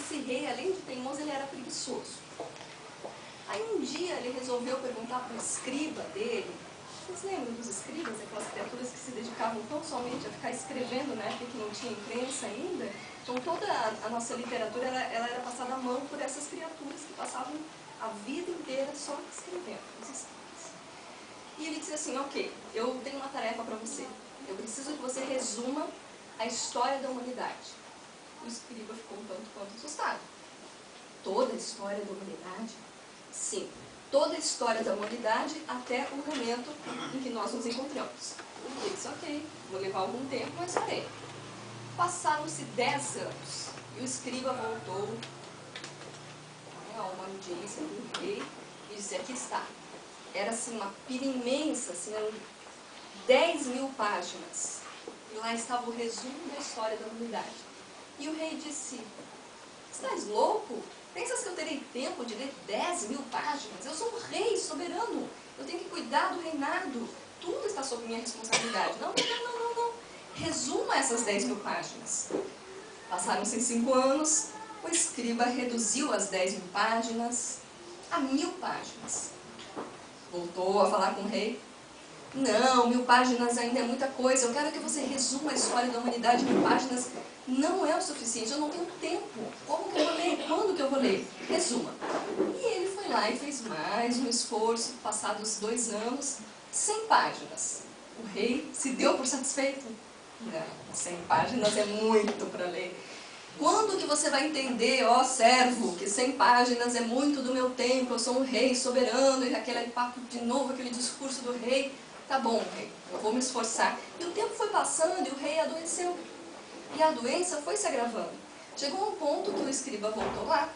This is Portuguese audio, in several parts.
esse rei, além de teimoso, ele era preguiçoso. Aí um dia ele resolveu perguntar para o escriba dele. Vocês lembram dos escribas, aquelas criaturas que se dedicavam tão somente a ficar escrevendo, né, porque não tinha imprensa ainda? Então toda a nossa literatura ela era passada à mão por essas criaturas que passavam a vida inteira só escrevendo os escribas. E ele disse assim, ok, eu tenho uma tarefa para você. Eu preciso que você resuma a história da humanidade. O escriba ficou um tanto quanto assustado. Toda a história da humanidade? Sim. Toda a história da humanidade até o momento em que nós nos encontramos. Ele disse, ok, vou levar algum tempo, mas farei. Passaram-se 10 anos e o escriba voltou a uma audiência do rei e disse, aqui está. Era assim uma pilha imensa, assim, eram 10.000 páginas. E lá estava o resumo da história da humanidade. E o rei disse, estás louco? Pensas que eu terei tempo de ler 10.000 páginas? Eu sou um rei soberano. Eu tenho que cuidar do reinado. Tudo está sob minha responsabilidade. Não. Resuma essas 10.000 páginas. Passaram-se 5 anos. O escriba reduziu as 10.000 páginas a 1.000 páginas. Voltou a falar com o rei. Não, 1.000 páginas ainda é muita coisa. Eu quero que você resuma a história da humanidade. 1.000 páginas não é o suficiente. Eu não tenho tempo. Como que eu vou ler? Quando que eu vou ler? Resuma. E ele foi lá e fez mais um esforço. Passados 2 anos, 100 páginas. O rei se deu por satisfeito. Não, 100 páginas é muito para ler. Quando que você vai entender, ó servo, que 100 páginas é muito do meu tempo, eu sou um rei soberano, e aquele papo de novo, aquele discurso do rei. Tá bom, rei, eu vou me esforçar. E o tempo foi passando e o rei adoeceu. E a doença foi se agravando. Chegou a um ponto que o escriba voltou lá,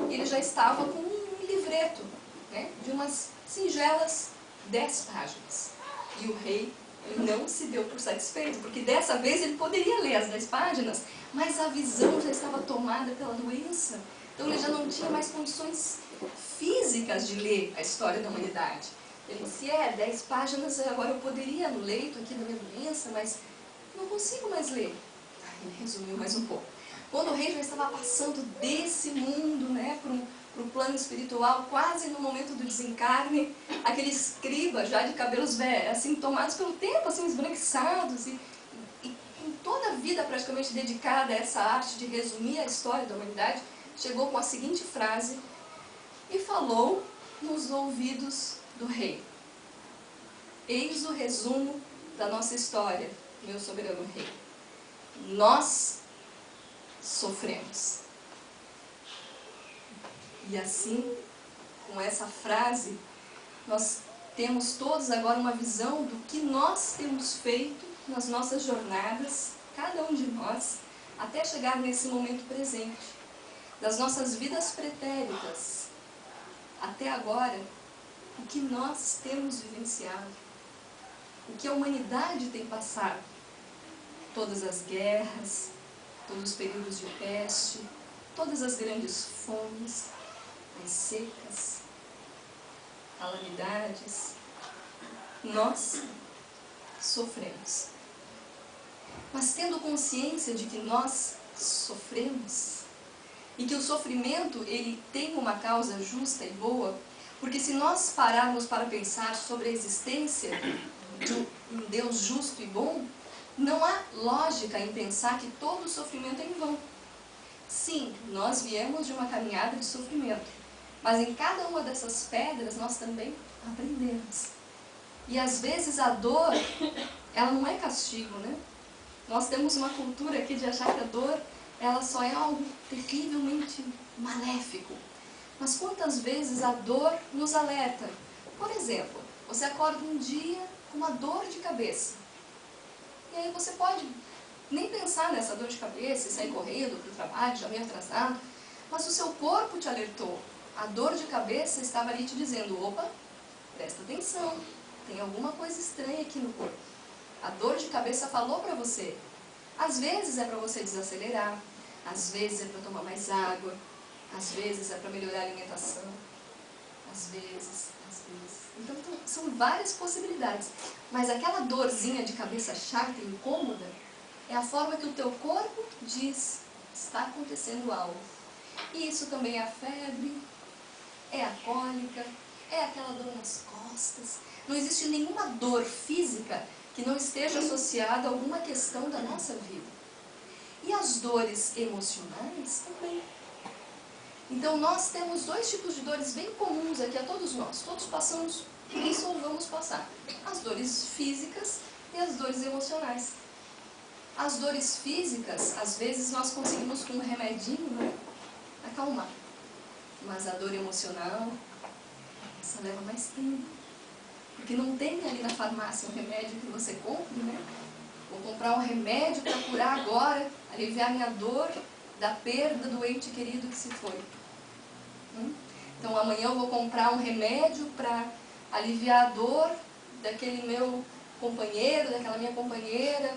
e ele já estava com um livreto, né, de umas singelas 10 páginas. E o rei não se deu por satisfeito, porque dessa vez ele poderia ler as 10 páginas, mas a visão já estava tomada pela doença. Então ele já não tinha mais condições físicas de ler a história da humanidade. Ele disse, 10 páginas, agora eu poderia no leito aqui da minha doença, mas não consigo mais ler. Ele resumiu mais um pouco. Quando o rei já estava passando desse mundo, né, para o plano espiritual, quase no momento do desencarne, aquele escriba já de cabelos assim, tomados pelo tempo, assim, esbranquiçados, e com toda a vida praticamente dedicada a essa arte de resumir a história da humanidade, chegou com a seguinte frase e falou nos ouvidos do rei. Eis o resumo da nossa história, meu soberano rei. Nós sofremos. E assim, com essa frase, nós temos todos agora uma visão do que nós temos feito nas nossas jornadas, cada um de nós, até chegar nesse momento presente, das nossas vidas pretéritas, até agora, o que nós temos vivenciado, o que a humanidade tem passado, todas as guerras, todos os períodos de peste, todas as grandes fomes, as secas, calamidades, nós sofremos. Mas tendo consciência de que nós sofremos, e que o sofrimento ele tem uma causa justa e boa, porque se nós pararmos para pensar sobre a existência de um Deus justo e bom, não há lógica em pensar que todo sofrimento é em vão. Sim, nós viemos de uma caminhada de sofrimento, mas em cada uma dessas pedras nós também aprendemos. E às vezes a dor, ela não é castigo, né? Nós temos uma cultura aqui de achar que a dor, ela só é algo terrivelmente maléfico. Mas quantas vezes a dor nos alerta? Por exemplo, você acorda um dia com uma dor de cabeça. E aí você pode nem pensar nessa dor de cabeça e sair correndo para o trabalho, já meio atrasado. Mas o seu corpo te alertou. A dor de cabeça estava ali te dizendo, opa, presta atenção, tem alguma coisa estranha aqui no corpo. A dor de cabeça falou para você. Às vezes é para você desacelerar, às vezes é para tomar mais água, às vezes é para melhorar a alimentação, às vezes. Então são várias possibilidades. Mas aquela dorzinha de cabeça chata e incômoda é a forma que o teu corpo diz, está acontecendo algo. E isso também é a febre, é a cólica, é aquela dor nas costas. Não existe nenhuma dor física que não esteja associada a alguma questão da nossa vida. E as dores emocionais também. Então nós temos dois tipos de dores bem comuns aqui a todos nós. Todos passamos por isso ou vamos passar. As dores físicas e as dores emocionais. As dores físicas, às vezes nós conseguimos com um remedinho, né, acalmar. Mas a dor emocional, essa leva mais tempo. Porque não tem ali na farmácia um remédio que você compre, né? Vou comprar um remédio para curar agora, aliviar minha dor da perda do ente querido que se foi. Então amanhã eu vou comprar um remédio para aliviar a dor daquele meu companheiro, daquela minha companheira,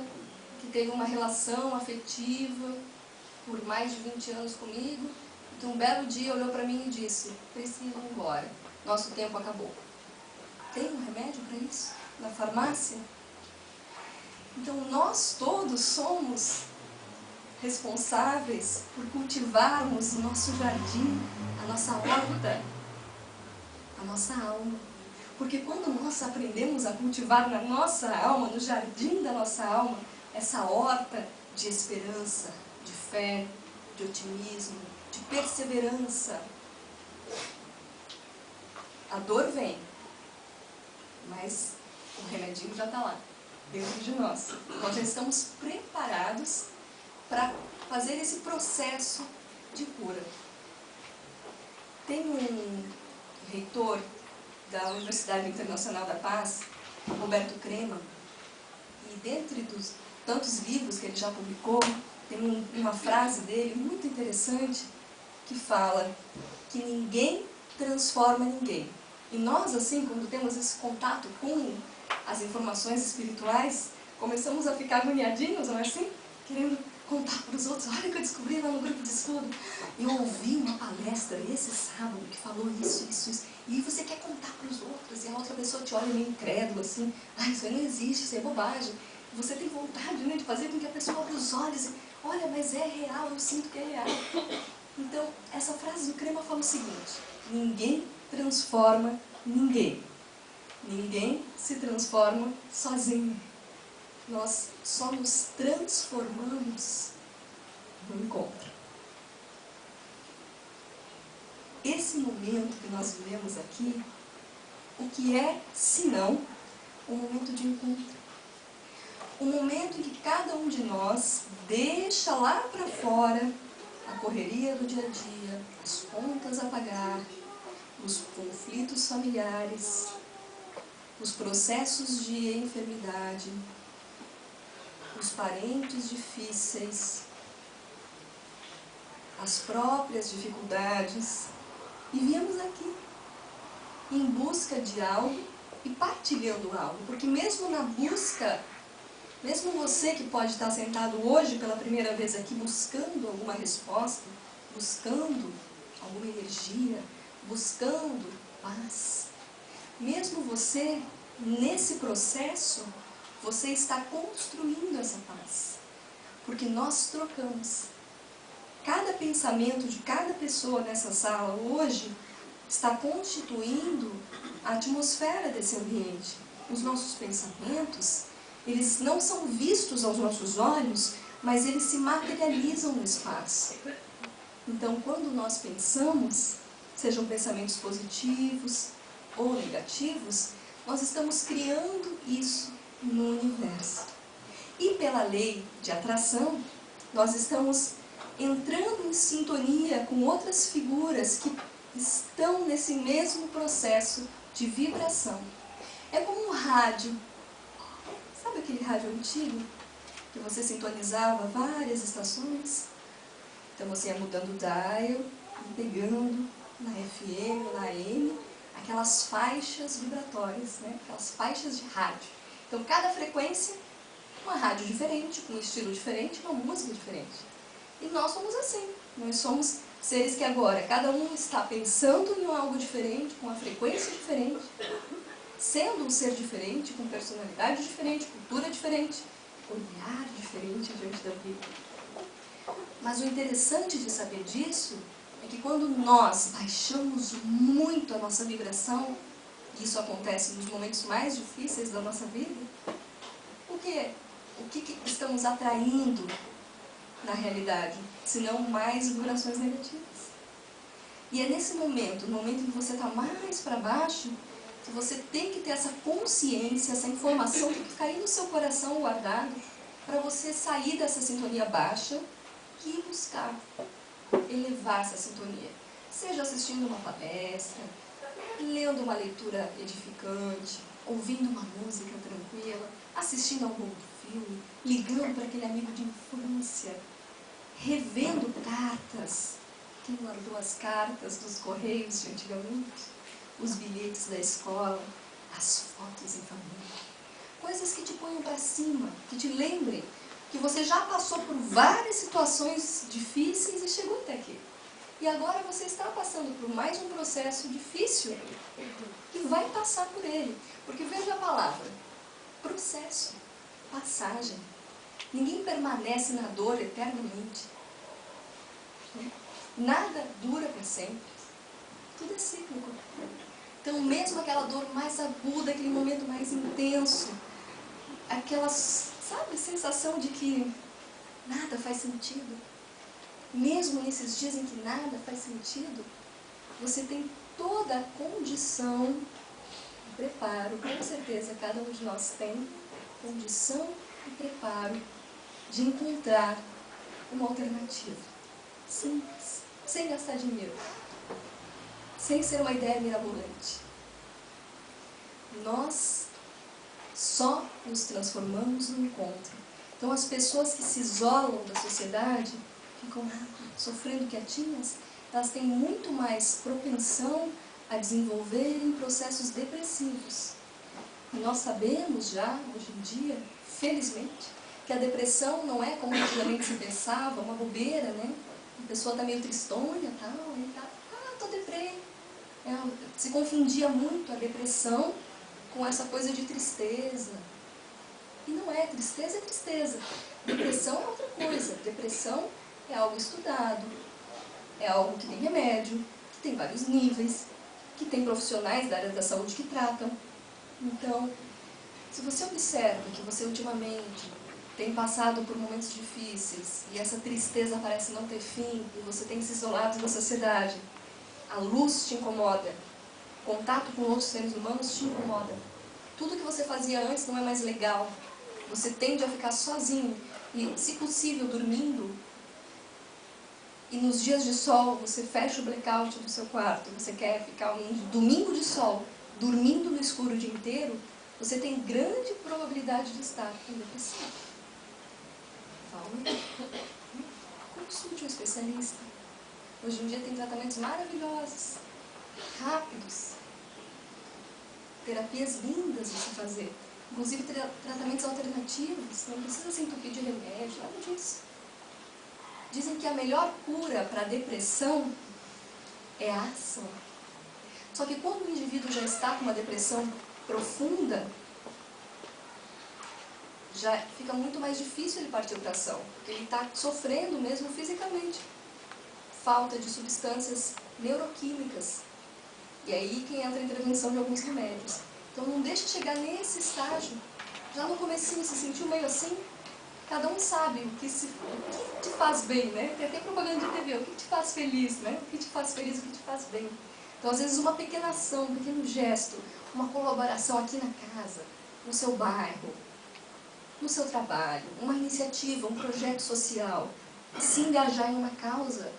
que teve uma relação afetiva por mais de 20 anos comigo. Então um belo dia olhou para mim e disse, preciso ir embora, nosso tempo acabou. Tem um remédio para isso na farmácia? Então nós todos somos responsáveis por cultivarmos o nosso jardim, a nossa horta, a nossa alma. Porque quando nós aprendemos a cultivar na nossa alma, no jardim da nossa alma, essa horta de esperança, de fé, de otimismo, de perseverança, a dor vem, mas o remedinho já está lá, dentro de nós. Nós já estamos preparados para fazer esse processo de cura. Tem um reitor da Universidade Internacional da Paz, Roberto Crema, e dentre dos tantos livros que ele já publicou, tem uma frase dele muito interessante que fala que ninguém transforma ninguém. E nós, assim, quando temos esse contato com as informações espirituais, começamos a ficar agoniadinhos, não é assim? Querendo contar para os outros, olha o que eu descobri lá no grupo de estudo. Eu ouvi uma palestra esse sábado que falou isso. E você quer contar para os outros, e a outra pessoa te olha meio incrédula, assim, isso aí não existe, isso é bobagem. Você tem vontade, né, de fazer com que a pessoa abra os olhos e, olha, mas é real, eu sinto que é real. Então, essa frase do Crema fala o seguinte, ninguém transforma ninguém. Ninguém se transforma sozinho. Nós só nos transformamos no encontro. Esse momento que nós vivemos aqui, o que é, senão, um momento de encontro? Um momento em que cada um de nós deixa lá para fora a correria do dia a dia, as contas a pagar, os conflitos familiares, os processos de enfermidade, os parentes difíceis, as próprias dificuldades, e viemos aqui em busca de algo e partilhando algo, porque mesmo na busca, mesmo você que pode estar sentado hoje pela primeira vez aqui buscando alguma resposta, buscando alguma energia, buscando paz, mesmo você, nesse processo, você está construindo essa paz, porque nós trocamos. Cada pensamento de cada pessoa nessa sala hoje está constituindo a atmosfera desse ambiente. Os nossos pensamentos, eles não são vistos aos nossos olhos, mas eles se materializam no espaço. Então, quando nós pensamos, sejam pensamentos positivos ou negativos, nós estamos criando isso no universo. E pela lei de atração, nós estamos entrando em sintonia com outras figuras que estão nesse mesmo processo de vibração. É como um rádio. Sabe aquele rádio antigo? Que você sintonizava várias estações? Então você ia mudando o dial, pegando na FM, na AM, aquelas faixas vibratórias, né? Aquelas faixas de rádio. Então cada frequência, uma rádio diferente, com um estilo diferente, uma música diferente. E nós somos assim, nós somos seres que agora, cada um está pensando em algo diferente, com uma frequência diferente, sendo um ser diferente, com personalidade diferente, cultura diferente, olhar diferente diante da vida. Mas o interessante de saber disso quando nós baixamos muito a nossa vibração, e isso acontece nos momentos mais difíceis da nossa vida, o que estamos atraindo na realidade, se não mais vibrações negativas? E é nesse momento, no momento em que você está mais para baixo, que você tem que ter essa consciência, essa informação tem que ficar aí no seu coração guardado, para você sair dessa sintonia baixa e buscar elevar essa sintonia. Seja assistindo uma palestra, lendo uma leitura edificante, ouvindo uma música tranquila, assistindo a um bom filme, ligando para aquele amigo de infância, revendo cartas. Quem guardou as cartas dos correios de antigamente? Os bilhetes da escola, as fotos em família. Coisas que te ponham para cima, que te lembrem que você já passou por várias situações difíceis e chegou até aqui. E agora você está passando por mais um processo difícil e vai passar por ele. Porque veja a palavra, processo, passagem. Ninguém permanece na dor eternamente. Nada dura para sempre. Tudo é cíclico. Então, mesmo aquela dor mais aguda, aquele momento mais intenso, aquela, sabe, sensação de que nada faz sentido, mesmo nesses dias em que nada faz sentido, você tem toda a condição, preparo, com certeza cada um de nós tem condição e preparo de encontrar uma alternativa. Simples, sem gastar dinheiro, sem ser uma ideia mirabolante. Nós só nos transformamos no encontro. Então as pessoas que se isolam da sociedade, ficam sofrendo quietinhas, elas têm muito mais propensão a desenvolverem processos depressivos. E nós sabemos já, hoje em dia, felizmente, que a depressão não é como antigamente se pensava, uma bobeira, né? A pessoa está meio tristonha, tal, e tá, tô deprê. Se confundia muito a depressão com essa coisa de tristeza. E não é, tristeza é tristeza. Depressão é outra coisa. Depressão é algo estudado, é algo que tem remédio, que tem vários níveis, que tem profissionais da área da saúde que tratam. Então, se você observa que você ultimamente tem passado por momentos difíceis e essa tristeza parece não ter fim e você tem se isolado da sociedade, a luz te incomoda, contato com outros seres humanos te incomoda, tudo que você fazia antes não é mais legal, você tende a ficar sozinho e, se possível, dormindo, e nos dias de sol você fecha o blackout do seu quarto, você quer ficar um domingo de sol dormindo no escuro o dia inteiro, você tem grande probabilidade de estar com depressão. Consulte um especialista. Hoje em dia tem tratamentos maravilhosos, rápidos, terapias lindas de se fazer, inclusive tratamentos alternativos, não precisa se entupir de remédio, nada disso. Dizem que a melhor cura para a depressão é a ação. Só que quando o indivíduo já está com uma depressão profunda, já fica muito mais difícil ele partir para a ação, porque ele está sofrendo mesmo fisicamente. Falta de substâncias neuroquímicas. E aí que entra a intervenção de alguns remédios. Então não deixe chegar nesse estágio. Já no comecinho se sentiu meio assim, cada um sabe o que te faz bem, né? Tem até propaganda de TV, o que te faz feliz, né? O que te faz feliz, o que te faz bem. Então às vezes uma pequena ação, um pequeno gesto, uma colaboração aqui na casa, no seu bairro, no seu trabalho, uma iniciativa, um projeto social, se engajar em uma causa,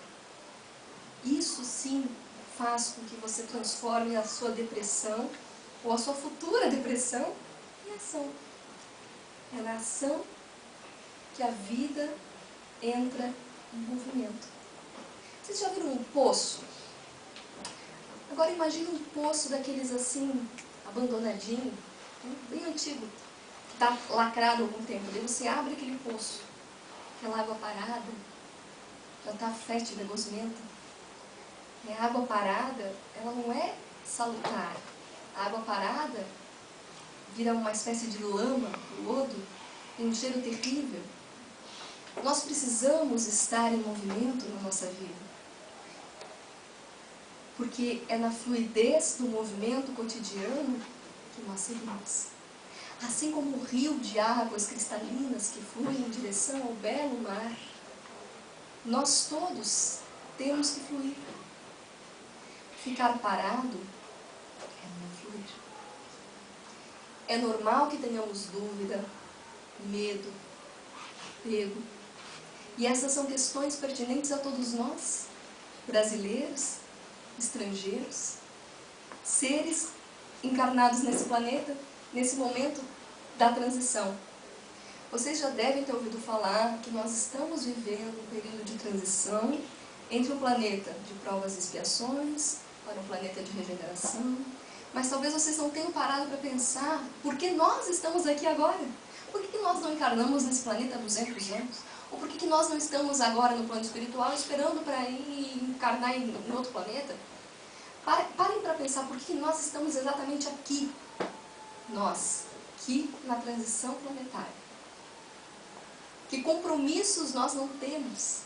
isso sim faz com que você transforme a sua depressão ou a sua futura depressão em ação. É na ação que a vida entra em movimento. Vocês já viram um poço? Agora imagine um poço daqueles assim, abandonadinho, bem antigo, que está lacrado há algum tempo. Daí você abre aquele poço, aquela água parada, já está fétida, gosmenta. E a água parada, ela não é salutar. A água parada vira uma espécie de lama, lodo, tem um cheiro terrível. Nós precisamos estar em movimento na nossa vida. Porque é na fluidez do movimento cotidiano que nós seguimos. Assim como o rio de águas cristalinas que flui em direção ao belo mar, nós todos temos que fluir. Ficar parado é não fluir. É normal que tenhamos dúvida, medo, apego. E essas são questões pertinentes a todos nós, brasileiros, estrangeiros, seres encarnados nesse planeta, nesse momento da transição. Vocês já devem ter ouvido falar que nós estamos vivendo um período de transição entre um planeta de provas e expiações para um planeta de regeneração. Mas talvez vocês não tenham parado para pensar por que nós estamos aqui agora. Por que nós não encarnamos nesse planeta há 200 anos? Ou por que nós não estamos agora no plano espiritual esperando para ir encarnar em outro planeta? Parem para pensar por que nós estamos exatamente aqui. Nós, aqui na transição planetária. Que compromissos nós não temos?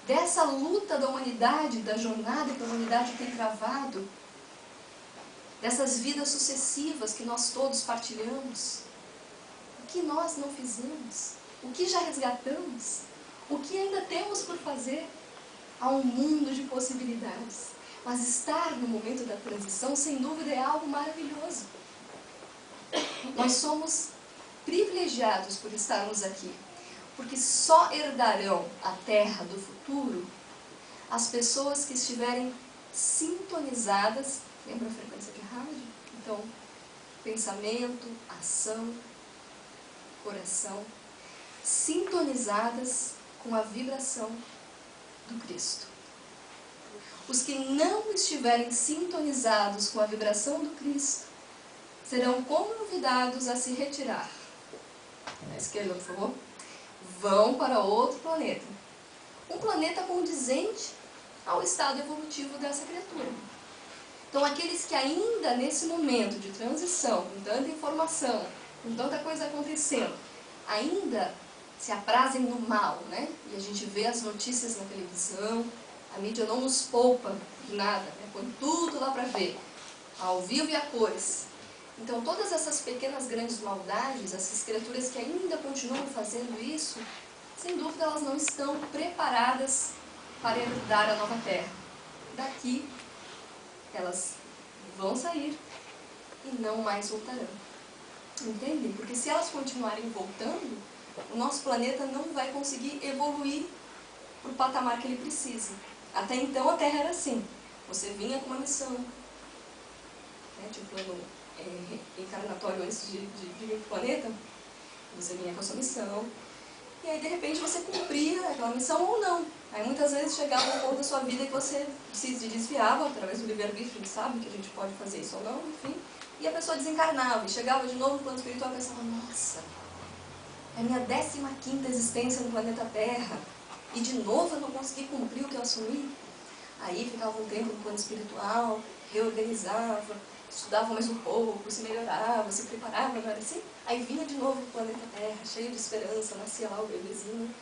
Dessa luta da humanidade, da jornada que a humanidade tem travado, dessas vidas sucessivas que nós todos partilhamos, o que nós não fizemos? O que já resgatamos? O que ainda temos por fazer? Há um mundo de possibilidades. Mas estar no momento da transição, sem dúvida, é algo maravilhoso. Nós somos privilegiados por estarmos aqui, porque só herdarão a terra do futuro as pessoas que estiverem sintonizadas. Lembra a frequência de rádio? Então, pensamento, ação, coração, sintonizadas com a vibração do Cristo. Os que não estiverem sintonizados com a vibração do Cristo serão convidados a se retirar. À esquerda, por favor. Vão para outro planeta. Um planeta condizente ao estado evolutivo dessa criatura. Então, aqueles que ainda nesse momento de transição, com tanta informação, com tanta coisa acontecendo, ainda se aprazem no mal, né? E a gente vê as notícias na televisão, a mídia não nos poupa de nada, né? Põe tudo lá para ver, ao vivo e a cores. Então, todas essas pequenas grandes maldades, essas criaturas que ainda continuam fazendo isso, sem dúvida elas não estão preparadas para herdar a nova terra. Daqui, elas vão sair e não mais voltarão. Entendem? Porque se elas continuarem voltando, o nosso planeta não vai conseguir evoluir para o patamar que ele precisa. Até então a Terra era assim. Você vinha com uma missão, né, de um plano encarnatório antes de vir para o planeta. Você vinha com a sua missão. E aí, de repente, você cumpria aquela missão ou não. Aí, muitas vezes, chegava um ponto da sua vida que você se desviava, através do livre-arbítrio, a gente sabe que a gente pode fazer isso ou não, enfim. E a pessoa desencarnava, e chegava de novo no plano espiritual e pensava, nossa, é a minha 15ª existência no planeta Terra, e de novo eu não consegui cumprir o que eu assumi. Aí, ficava um tempo no plano espiritual, reorganizava, estudava mais um pouco, se melhorava, se preparava, não era assim? Aí vinha de novo o planeta Terra, cheio de esperança, nascia lá o bebezinho,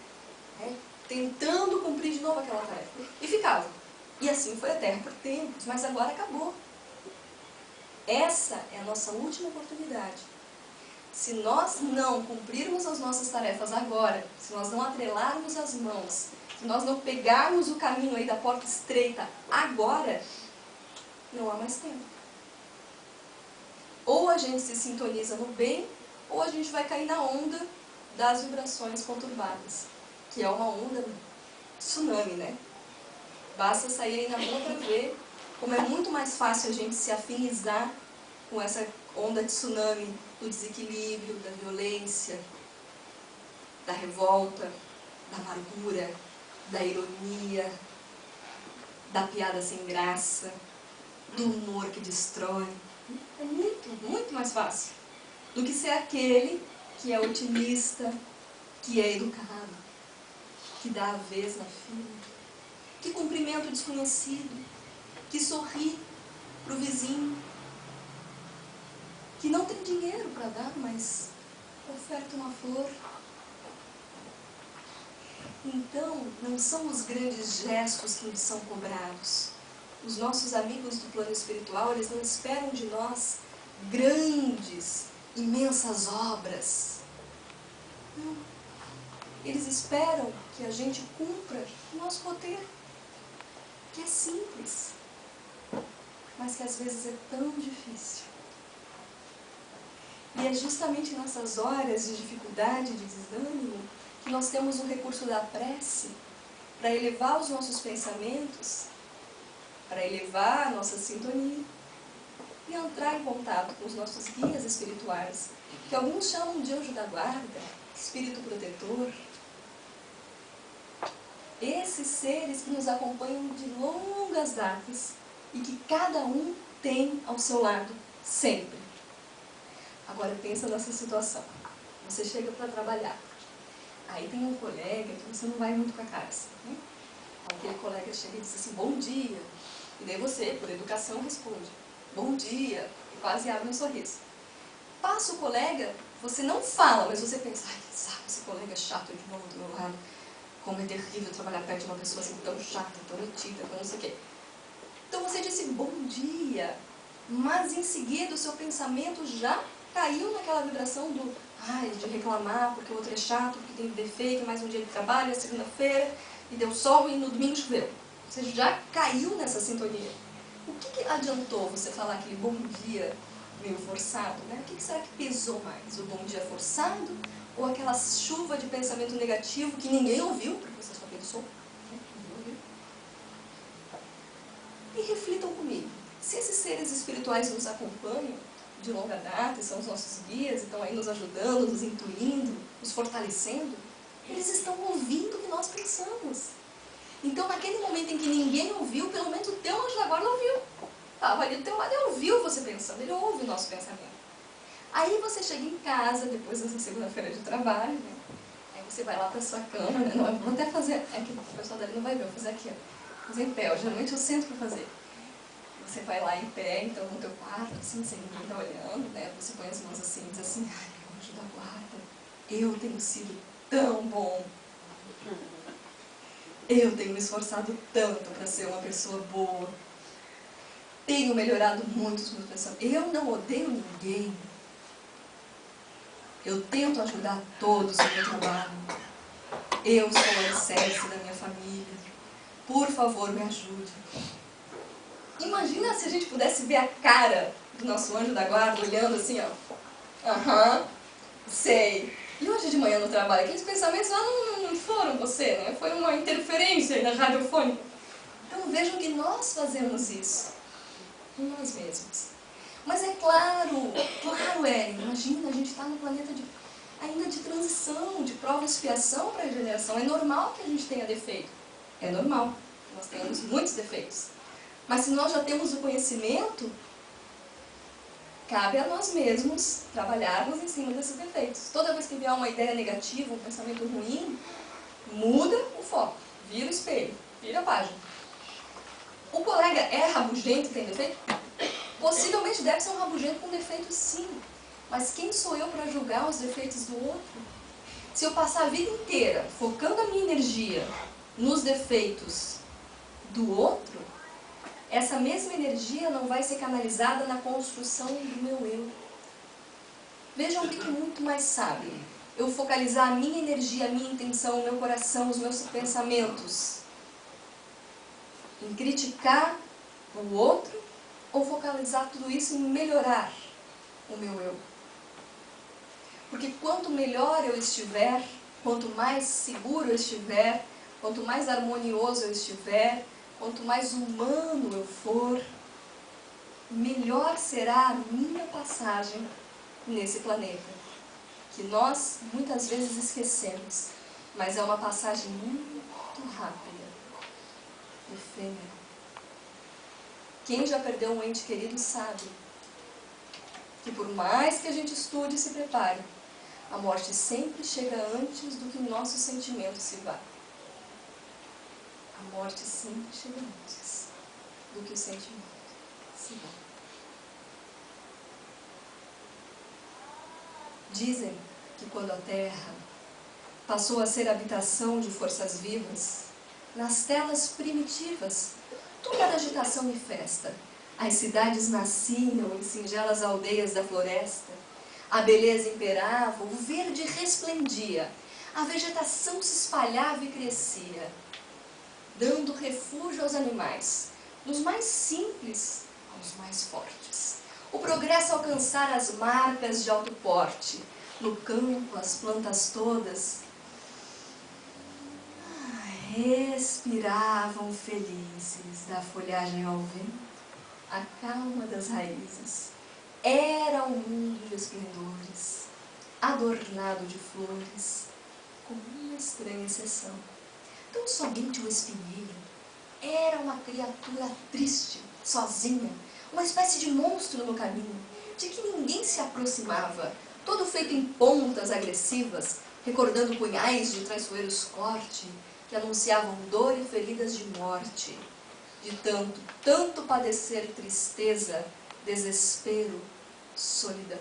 né, tentando cumprir de novo aquela tarefa. E ficava. E assim foi a Terra por tempos, mas agora acabou. Essa é a nossa última oportunidade. Se nós não cumprirmos as nossas tarefas agora, se nós não atrelarmos as mãos, se nós não pegarmos o caminho aí da porta estreita agora, não há mais tempo. Ou a gente se sintoniza no bem, ou a gente vai cair na onda das vibrações conturbadas, que é uma onda tsunami, né? Basta sair aí na rua para ver como é muito mais fácil a gente se afinizar com essa onda tsunami do desequilíbrio, da violência, da revolta, da amargura, da ironia, da piada sem graça, do humor que destrói. É muito, muito mais fácil do que ser aquele que é otimista, que é educado, que dá a vez na fila, que cumprimenta o desconhecido, que sorri para o vizinho, que não tem dinheiro para dar, mas oferta uma flor. Então, não são os grandes gestos que nos são cobrados, os nossos amigos do plano espiritual, eles não esperam de nós grandes, imensas obras. Não. Eles esperam que a gente cumpra o nosso roteiro, que é simples, mas que às vezes é tão difícil. E é justamente nessas horas de dificuldade, de desânimo, que nós temos o recurso da prece para elevar os nossos pensamentos, para elevar a nossa sintonia e entrar em contato com os nossos guias espirituais, que alguns chamam de anjo da guarda, espírito protetor. Esses seres que nos acompanham de longas datas e que cada um tem ao seu lado, sempre. Agora pensa nessa situação. Você chega para trabalhar. Aí tem um colega que você não vai muito com a cara assim, né? Aquele colega chega e diz assim, bom dia. E daí você, por educação, responde, bom dia. E quase abre um sorriso. Passa o colega, você não fala, mas você pensa, ai, que saco, esse colega é chato de novo do meu lado. Como é terrível trabalhar perto de uma pessoa assim tão chata, tão metida, tão não sei o quê. Então você disse bom dia, mas em seguida o seu pensamento já caiu naquela vibração do de reclamar porque o outro é chato, porque tem defeito, mais um dia de trabalho, é segunda-feira, e deu sol e no domingo choveu. Você já caiu nessa sintonia. O que adiantou você falar aquele bom dia meio forçado, né? O que será que pesou mais? O bom dia forçado ou aquela chuva de pensamento negativo que ninguém ouviu, porque você só pensou, né? Ninguém ouviu. E reflitam comigo. Se esses seres espirituais nos acompanham de longa data, e são os nossos guias, estão aí nos ajudando, nos intuindo, nos fortalecendo, eles estão ouvindo o que nós pensamos. Então, naquele momento em que ninguém ouviu, pelo menos o teu anjo da guarda ouviu. Estava ali do teu lado e ouviu você pensando, ele ouve o nosso pensamento. Aí você chega em casa, depois dessa segunda-feira de trabalho, né? Aí você vai lá para sua cama, né? Não, eu vou até fazer, é que o pessoal dali não vai ver, eu vou fazer aqui, ó. Fazer em pé, geralmente eu sento para fazer. Você vai lá em pé, então no teu quarto, assim, sem ninguém tá olhando, né? Você põe as mãos assim e diz assim, ai, meu anjo da guarda, eu tenho sido tão bom. Eu tenho me esforçado tanto para ser uma pessoa boa. Tenho melhorado muito os meus pensamentos. Eu não odeio ninguém. Eu tento ajudar todos no meu trabalho. Eu sou o alicerce da minha família. Por favor, me ajude. Imagina se a gente pudesse ver a cara do nosso anjo da guarda olhando assim, ó. Aham, sei. E hoje de manhã no trabalho, aqueles pensamentos lá não foram você, né? Foi uma interferência aí na radiofônica. Então vejam que nós fazemos isso com nós mesmos. Mas é claro, Ellen, imagina, a gente está num planeta ainda de transição, de prova e expiação para a regeneração. É normal que a gente tenha defeito. É normal, nós temos muitos defeitos. Mas se nós já temos o conhecimento, cabe a nós mesmos trabalharmos em cima desses defeitos. Toda vez que vier uma ideia negativa, um pensamento ruim, muda o foco, vira o espelho, vira a página. O colega é rabugento e tem defeito? Possivelmente deve ser um rabugento com defeito, sim. Mas quem sou eu para julgar os defeitos do outro? Se eu passar a vida inteira focando a minha energia nos defeitos do outro, essa mesma energia não vai ser canalizada na construção do meu eu. Vejam o que é muito mais sábio. Eu focalizar a minha energia, a minha intenção, o meu coração, os meus pensamentos em criticar o outro, ou focalizar tudo isso em melhorar o meu eu. Porque quanto melhor eu estiver, quanto mais seguro eu estiver, quanto mais harmonioso eu estiver, quanto mais humano eu for, melhor será a minha passagem nesse planeta. Que nós muitas vezes esquecemos, mas é uma passagem muito rápida, efêmera. Quem já perdeu um ente querido sabe que por mais que a gente estude e se prepare, a morte sempre chega antes do que o nosso sentimento se vá. A morte sempre chega antes do que o sentimento se vá. Dizem que quando a Terra passou a ser habitação de forças vivas, nas telas primitivas, Tudo era agitação e festa. As cidades nasciam em singelas aldeias da floresta. A beleza imperava, o verde resplendia. A vegetação se espalhava e crescia, dando refúgio aos animais, dos mais simples aos mais fortes. O progresso alcançara as marcas de alto porte. No campo, as plantas todas respiravam felizes da folhagem ao vento, a calma das raízes. Era um mundo de esplendores, adornado de flores, com uma estranha exceção. Tão somente o espinheiro era uma criatura triste, sozinha, uma espécie de monstro no caminho, de que ninguém se aproximava, todo feito em pontas agressivas, recordando punhais de traiçoeiros corte, que anunciavam dor e feridas de morte, de tanto padecer tristeza, desespero, solidão.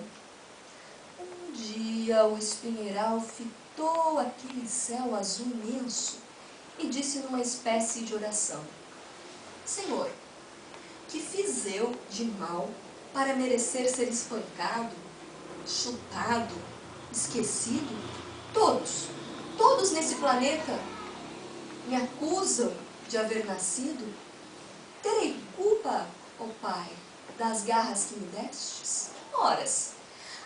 Um dia o espinheiral fitou aquele céu azul imenso e disse numa espécie de oração: Senhor, que fiz eu de mal para merecer ser espancado, chutado, esquecido? Todos nesse planeta me acusam de haver nascido. Terei culpa, ó Pai, das garras que me destes? Horas,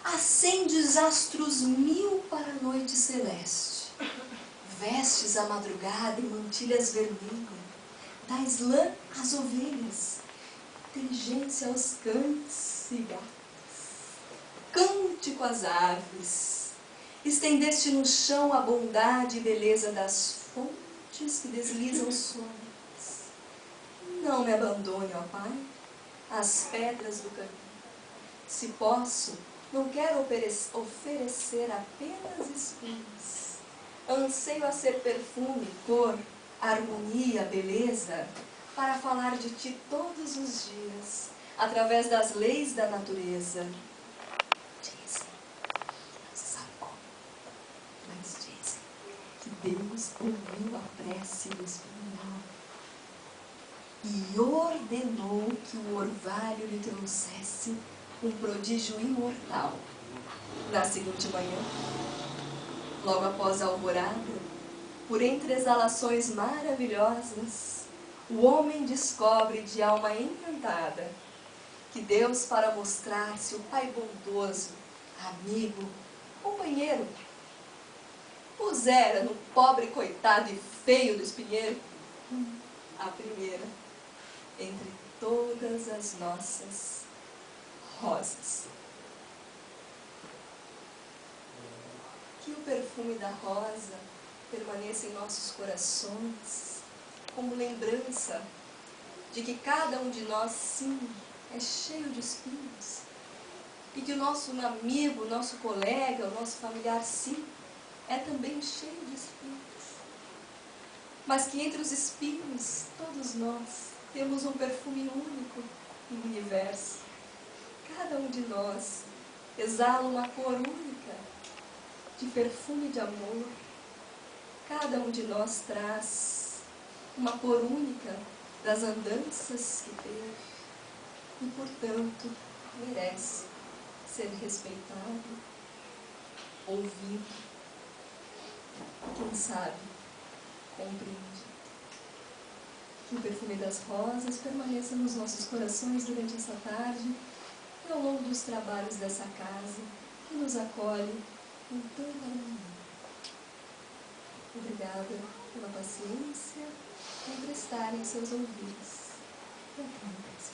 acendes astros 1000 para a noite celeste, vestes a madrugada em mantilhas vermelhas, dás lã às ovelhas, inteligência aos cães e gatos, cântico às aves, estendeste no chão a bondade e beleza das fontes que deslizam suaves. Não me abandone, ó Pai, às pedras do caminho. Se posso, não quero oferecer apenas espinhos. Anseio a ser perfume, cor, harmonia, beleza, para falar de Ti todos os dias, através das leis da natureza. Dizem, não se sabe como, mas dizem que Deus ouviu a prece do espinhal e ordenou que o orvalho lhe trouxesse um prodígio imortal. Na seguinte manhã, logo após a alvorada, por entre exalações maravilhosas, o homem descobre de alma encantada que Deus, para mostrar-se o Pai bondoso, amigo, companheiro, pusera no pobre coitado e feio do espinheiro a primeira entre todas as nossas rosas. Que o perfume da rosa permaneça em nossos corações como lembrança de que cada um de nós, sim, é cheio de espinhos, e que o nosso amigo, o nosso colega, o nosso familiar, sim, é também cheio de espinhos. Mas que entre os espinhos, todos nós temos um perfume único no universo. Cada um de nós exala uma cor única de perfume de amor. Cada um de nós traz uma cor única das andanças que teve e, portanto, merece ser respeitado, ouvido, quem sabe, compreendido. Que o perfume das rosas permaneça nos nossos corações durante essa tarde e ao longo dos trabalhos dessa casa que nos acolhe com tanta harmonia. Obrigada pela paciência e prestarem seus ouvidos. E até mais.